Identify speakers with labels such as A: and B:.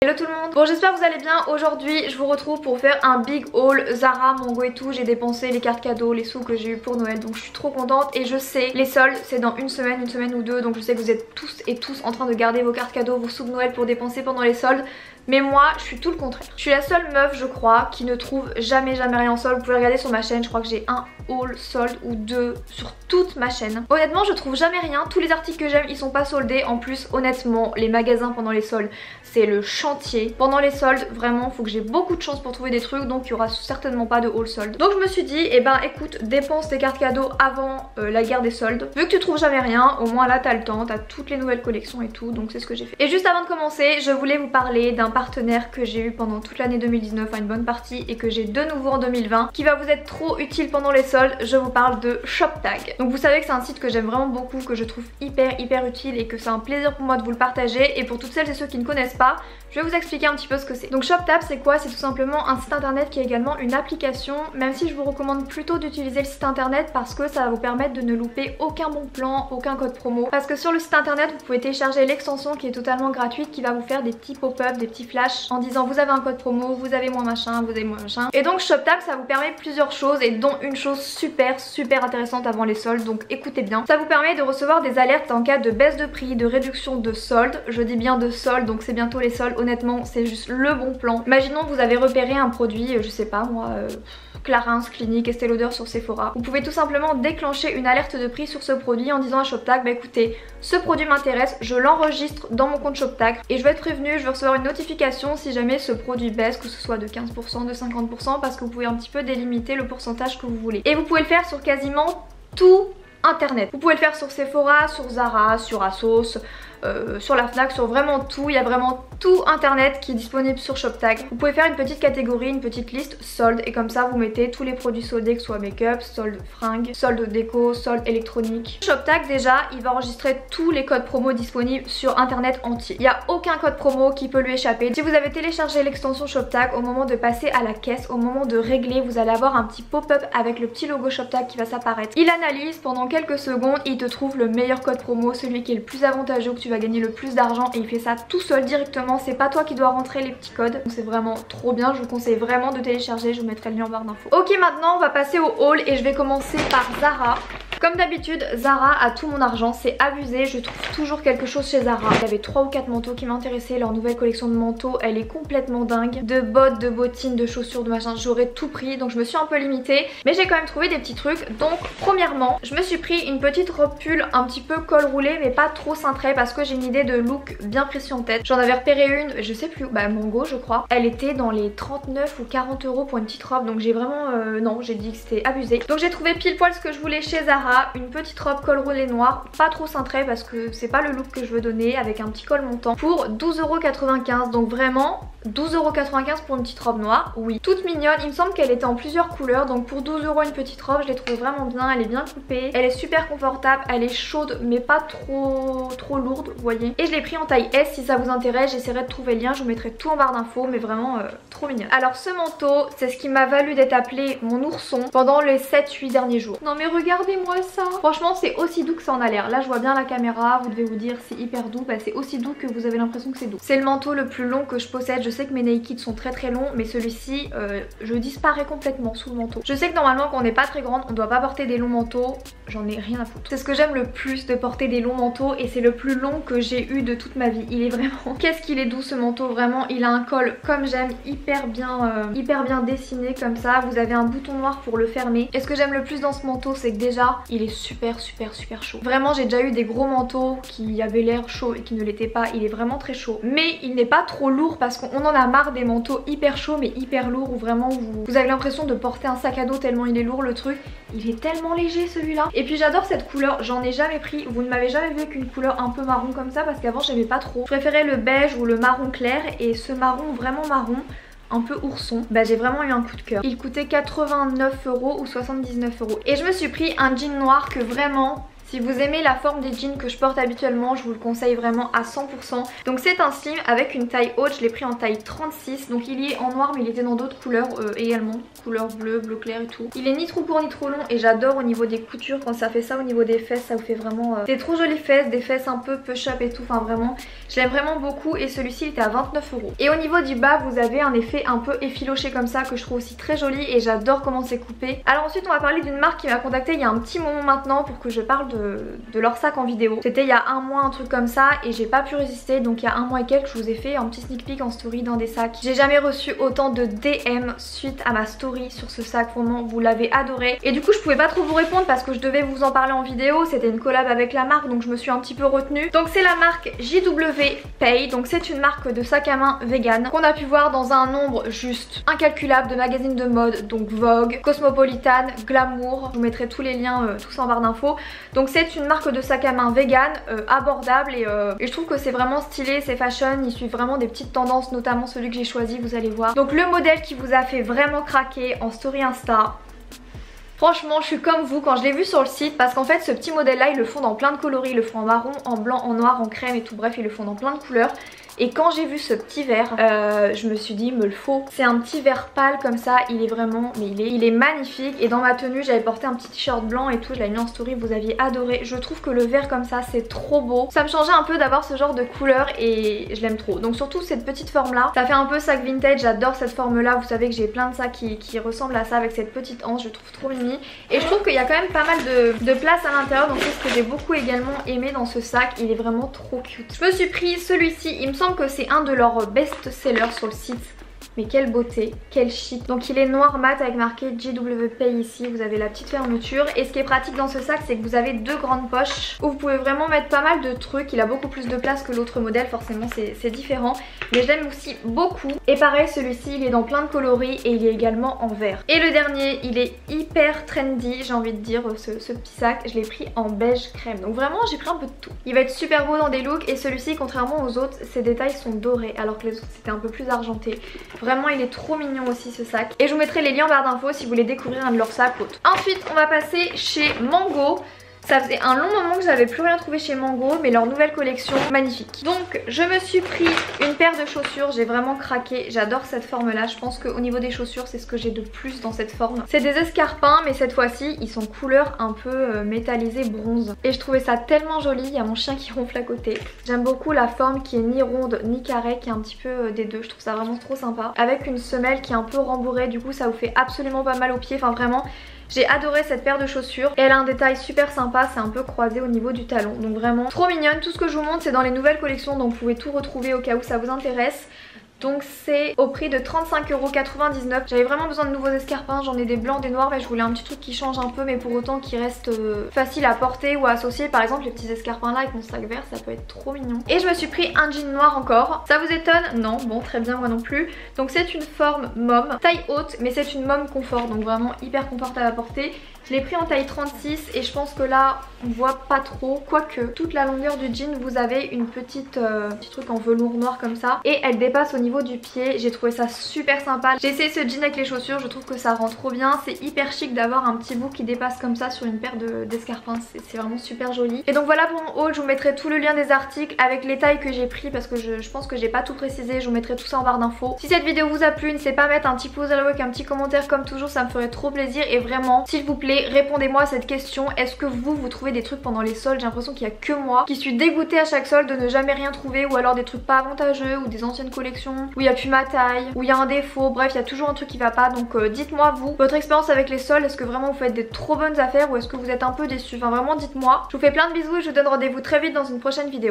A: Hello tout le monde. Bon, j'espère que vous allez bien. Aujourd'hui je vous retrouve pour faire un big haul Zara, Mango et tout. J'ai dépensé les cartes cadeaux, les sous que j'ai eu pour Noël, donc je suis trop contente. Et je sais, les soldes c'est dans une semaine ou deux, donc je sais que vous êtes tous en train de garder vos cartes cadeaux, vos sous de Noël pour dépenser pendant les soldes. Mais moi je suis tout le contraire. Je suis la seule meuf je crois qui ne trouve jamais rien en solde. Vous pouvez regarder sur ma chaîne, je crois que j'ai un haul solde ou deux sur toute ma chaîne. Honnêtement je trouve jamais rien, tous les articles que j'aime ils sont pas soldés. En plus honnêtement les magasins pendant les soldes c'est le chantier. Pendant les soldes vraiment faut que j'ai beaucoup de chance pour trouver des trucs, donc il y aura certainement pas de haul solde. Donc je me suis dit eh ben écoute, dépense tes cartes cadeaux avant la guerre des soldes. Vu que tu trouves jamais rien, au moins là t'as le temps, t'as toutes les nouvelles collections et tout, donc c'est ce que j'ai fait. Et juste avant de commencer je voulais vous parler d'un partenaire que j'ai eu pendant toute l'année 2019, enfin une bonne partie, et que j'ai de nouveau en 2020 qui va vous être trop utile pendant les soldes. Je vous parle de ShopTag. Donc vous savez que c'est un site que j'aime vraiment beaucoup, que je trouve hyper utile et que c'est un plaisir pour moi de vous le partager. Et pour toutes celles et ceux qui ne connaissent pas, je vais vous expliquer un petit peu ce que c'est. Donc ShopTag c'est quoi? C'est tout simplement un site internet qui est également une application, même si je vous recommande plutôt d'utiliser le site internet parce que ça va vous permettre de ne louper aucun bon plan, aucun code promo. Parce que sur le site internet vous pouvez télécharger l'extension qui est totalement gratuite, qui va vous faire des petits pop-up, des petits flashs en disant vous avez un code promo, vous avez moins machin, vous avez moins machin. Et donc ShopTag ça vous permet plusieurs choses, et dont une chose super intéressante avant les soldes, donc écoutez bien. Ça vous permet de recevoir des alertes en cas de baisse de prix, de réduction, de soldes. Je dis bien de soldes, donc c'est bientôt les soldes. Honnêtement c'est juste le bon plan. Imaginons vous avez repéré un produit, je sais pas moi, Clarins, Clinique, Estée Lauder sur Sephora. Vous pouvez tout simplement déclencher une alerte de prix sur ce produit en disant à ShopTag bah écoutez, ce produit m'intéresse, je l'enregistre dans mon compte ShopTag et je vais être prévenue, je vais recevoir une notification si jamais ce produit baisse, que ce soit de 15%, de 50%, parce que vous pouvez un petit peu délimiter le pourcentage que vous voulez. Et vous pouvez le faire sur quasiment tout internet. Vous pouvez le faire sur Sephora, sur Zara, sur ASOS, sur la Fnac, sur vraiment tout. Il y a vraiment tout internet qui est disponible sur ShopTag. Vous pouvez faire une petite catégorie, une petite liste solde, et comme ça vous mettez tous les produits soldés, que ce soit make-up, solde fringues, solde déco, solde électronique. ShopTag déjà il va enregistrer tous les codes promo disponibles sur internet entier. Il n'y a aucun code promo qui peut lui échapper. Si vous avez téléchargé l'extension ShopTag, au moment de passer à la caisse, au moment de régler, vous allez avoir un petit pop-up avec le petit logo ShopTag qui va s'apparaître. Il analyse pendant quelques secondes, il te trouve le meilleur code promo, celui qui est le plus avantageux, que tu vas gagner le plus d'argent, et il fait ça tout seul directement. C'est pas toi qui dois rentrer les petits codes, donc c'est vraiment trop bien. Je vous conseille vraiment de télécharger, je vous mettrai le lien en barre d'infos. Ok, maintenant on va passer au haul et je vais commencer par Zara. Comme d'habitude Zara a tout mon argent, c'est abusé, je trouve toujours quelque chose chez Zara. Il y avait 3 ou 4 manteaux qui m'intéressaient, leur nouvelle collection de manteaux elle est complètement dingue. De bottes, de bottines, de chaussures, de machin, j'aurais tout pris, donc je me suis un peu limitée. Mais j'ai quand même trouvé des petits trucs. Donc premièrement je me suis pris une petite robe pull un petit peu col roulé mais pas trop cintrée, parce que j'ai une idée de look bien précis en tête. J'en avais repéré une, je sais plus, bah Mango je crois. Elle était dans les 39 ou 40 euros pour une petite robe, donc j'ai vraiment non, j'ai dit que c'était abusé. Donc j'ai trouvé pile poil ce que je voulais chez Zara. Une petite robe col roulé noir, pas trop cintrée parce que c'est pas le look que je veux donner, avec un petit col montant, pour 12,95 €. Donc vraiment 12,95 € pour une petite robe noire, oui. Toute mignonne, il me semble qu'elle était en plusieurs couleurs, donc pour 12 € une petite robe, je l'ai trouvée vraiment bien, elle est bien coupée, elle est super confortable, elle est chaude mais pas trop lourde, vous voyez. Et je l'ai pris en taille S, si ça vous intéresse, j'essaierai de trouver le lien, je vous mettrai tout en barre d'infos, mais vraiment trop mignonne. Alors ce manteau, c'est ce qui m'a valu d'être appelé mon ourson pendant les 7-8 derniers jours. Non mais regardez-moi ça, franchement c'est aussi doux que ça en a l'air. Là je vois bien la caméra, vous devez vous dire c'est hyper doux, bah c'est aussi doux que vous avez l'impression que c'est doux. C'est le manteau le plus long que je possède. Je sais que mes naked sont très longs, mais celui-ci je disparais complètement sous le manteau. Je sais que normalement quand on n'est pas très grande on doit pas porter des longs manteaux, j'en ai rien à foutre. C'est ce que j'aime le plus, de porter des longs manteaux, et c'est le plus long que j'ai eu de toute ma vie. Il est vraiment, qu'est-ce qu'il est doux ce manteau, vraiment. Il a un col comme j'aime, hyper bien dessiné comme ça. Vous avez un bouton noir pour le fermer. Et ce que j'aime le plus dans ce manteau c'est que déjà il est super chaud. Vraiment j'ai déjà eu des gros manteaux qui avaient l'air chaud et qui ne l'étaient pas. Il est vraiment très chaud, mais il n'est pas trop lourd, parce qu'on en a marre des manteaux hyper chauds mais hyper lourds, où vraiment vous avez l'impression de porter un sac à dos tellement il est lourd le truc. Il est tellement léger celui-là. Et puis j'adore cette couleur, j'en ai jamais pris, vous ne m'avez jamais vu avec une couleur un peu marron comme ça, parce qu'avant j'aimais pas trop. Je préférais le beige ou le marron clair, et ce marron vraiment marron un peu ourson, bah j'ai vraiment eu un coup de cœur. Il coûtait 89 € ou 79 €. Et je me suis pris un jean noir que vraiment, si Si vous aimez la forme des jeans que je porte habituellement, je vous le conseille vraiment à 100%. Donc c'est un slim avec une taille haute, je l'ai pris en taille 36. Donc il y est en noir mais il était dans d'autres couleurs également. Couleur bleu, bleu clair et tout. Il est ni trop court ni trop long et j'adore au niveau des coutures quand ça fait ça au niveau des fesses. Ça vous fait vraiment des trop jolies fesses, des fesses un peu push-up et tout. Enfin vraiment, je l'aime vraiment beaucoup et celui-ci il était à 29 €. Et au niveau du bas vous avez un effet un peu effiloché comme ça que je trouve aussi très joli et j'adore comment c'est coupé. Alors ensuite on va parler d'une marque qui m'a contactée il y a un petit moment maintenant pour que je parle de leur sac en vidéo. C'était il y a un mois un truc comme ça et j'ai pas pu résister, donc il y a un mois et quelques je vous ai fait un petit sneak peek en story d'un des sacs. J'ai jamais reçu autant de DM suite à ma story sur ce sac, vraiment vous l'avez adoré. Et du coup je pouvais pas trop vous répondre parce que je devais vous en parler en vidéo, c'était une collab avec la marque donc je me suis un petit peu retenue. Donc c'est la marque JW Pay, donc c'est une marque de sac à main vegan qu'on a pu voir dans un nombre juste incalculable de magazines de mode, donc Vogue, Cosmopolitan, Glamour, je vous mettrai tous les liens tout ça en barre d'infos. Donc c'est une marque de sac à main vegan, abordable et je trouve que c'est vraiment stylé, c'est fashion, ils suivent vraiment des petites tendances, notamment celui que j'ai choisi, vous allez voir. Donc le modèle qui vous a fait vraiment craquer en story Insta. Franchement je suis comme vous quand je l'ai vu sur le site parce qu'en fait ce petit modèle là ils le font dans plein de coloris, ils le font en marron, en blanc, en noir, en crème et tout, bref ils le font dans plein de couleurs. Et quand j'ai vu ce petit vert, je me suis dit me le faut. C'est un petit vert pâle comme ça, il est vraiment, mais il est magnifique. Et dans ma tenue j'avais porté un petit t-shirt blanc et tout, je l'avais mis en story, vous aviez adoré. Je trouve que le vert comme ça c'est trop beau. Ça me changeait un peu d'avoir ce genre de couleur et je l'aime trop. Donc surtout cette petite forme là, ça fait un peu sac vintage, j'adore cette forme là. Vous savez que j'ai plein de sacs qui ressemblent à ça avec cette petite hanche, je trouve trop mimi. Et je trouve qu'il y a quand même pas mal de place à l'intérieur, donc c'est ce que j'ai beaucoup également aimé dans ce sac. Il est vraiment trop cute. Je me suis pris celui-ci, il me semble que c'est un de leurs best-sellers sur le site. Mais quelle beauté, quel chic. Donc il est noir mat avec marqué JW Pay ici, vous avez la petite fermeture. Et ce qui est pratique dans ce sac c'est que vous avez deux grandes poches où vous pouvez vraiment mettre pas mal de trucs. Il a beaucoup plus de place que l'autre modèle, forcément c'est différent. Mais je l'aime aussi beaucoup. Et pareil celui-ci il est dans plein de coloris et il est également en vert. Et le dernier il est hyper trendy, j'ai envie de dire, ce petit sac. Je l'ai pris en beige crème. Donc vraiment j'ai pris un peu de tout. Il va être super beau dans des looks et celui-ci contrairement aux autres ses détails sont dorés alors que les autres c'était un peu plus argenté. Vraiment il est trop mignon aussi ce sac. Et je vous mettrai les liens en barre d'infos si vous voulez découvrir un de leurs sacs autres. Ensuite on va passer chez Mango. Ça faisait un long moment que j'avais plus rien trouvé chez Mango, mais leur nouvelle collection magnifique. Donc je me suis pris une paire de chaussures, j'ai vraiment craqué, j'adore cette forme là. Je pense qu'au niveau des chaussures c'est ce que j'ai de plus dans cette forme. C'est des escarpins mais cette fois-ci ils sont couleur un peu métallisée bronze. Et je trouvais ça tellement joli, il y a mon chien qui ronfle à côté. J'aime beaucoup la forme qui est ni ronde ni carrée, qui est un petit peu des deux, je trouve ça vraiment trop sympa. Avec une semelle qui est un peu rembourrée, du coup ça vous fait absolument pas mal aux pieds, enfin vraiment... J'ai adoré cette paire de chaussures et elle a un détail super sympa, c'est un peu croisé au niveau du talon. Donc vraiment trop mignonne, tout ce que je vous montre c'est dans les nouvelles collections donc vous pouvez tout retrouver au cas où ça vous intéresse. Donc c'est au prix de 35,99 €. J'avais vraiment besoin de nouveaux escarpins, j'en ai des blancs, des noirs mais je voulais un petit truc qui change un peu mais pour autant qui reste facile à porter ou à associer. Par exemple les petits escarpins là avec mon sac vert, ça peut être trop mignon. Et je me suis pris un jean noir encore. Ça vous étonne? Non, bon très bien, moi non plus. Donc c'est une forme mom, taille haute mais c'est une mom confort, donc vraiment hyper confortable à porter. Je l'ai pris en taille 36 et je pense que là on voit pas trop, quoique toute la longueur du jean vous avez une petit truc en velours noir comme ça et elle dépasse au niveau du pied. J'ai trouvé ça super sympa. J'ai essayé ce jean avec les chaussures, je trouve que ça rend trop bien. C'est hyper chic d'avoir un petit bout qui dépasse comme ça sur une paire d'escarpins, c'est vraiment super joli. Et donc voilà pour mon haul, je vous mettrai tout le lien des articles avec les tailles que j'ai pris parce que je pense que j'ai pas tout précisé. Je vous mettrai tout ça en barre d'infos. Si cette vidéo vous a plu, n'hésitez pas à mettre un petit pouce à la avec un petit commentaire comme toujours, ça me ferait trop plaisir. Et vraiment s'il vous plaît répondez-moi à cette question, est-ce que vous trouvez des trucs pendant les soldes? J'ai l'impression qu'il n'y a que moi qui suis dégoûtée à chaque solde de ne jamais rien trouver, ou alors des trucs pas avantageux ou des anciennes collections où il n'y a plus ma taille, où il y a un défaut, bref il y a toujours un truc qui va pas. Donc dites-moi vous, votre expérience avec les soldes, est-ce que vraiment vous faites des trop bonnes affaires ou est-ce que vous êtes un peu déçus? Enfin vraiment dites-moi. Je vous fais plein de bisous et je vous donne rendez-vous très vite dans une prochaine vidéo.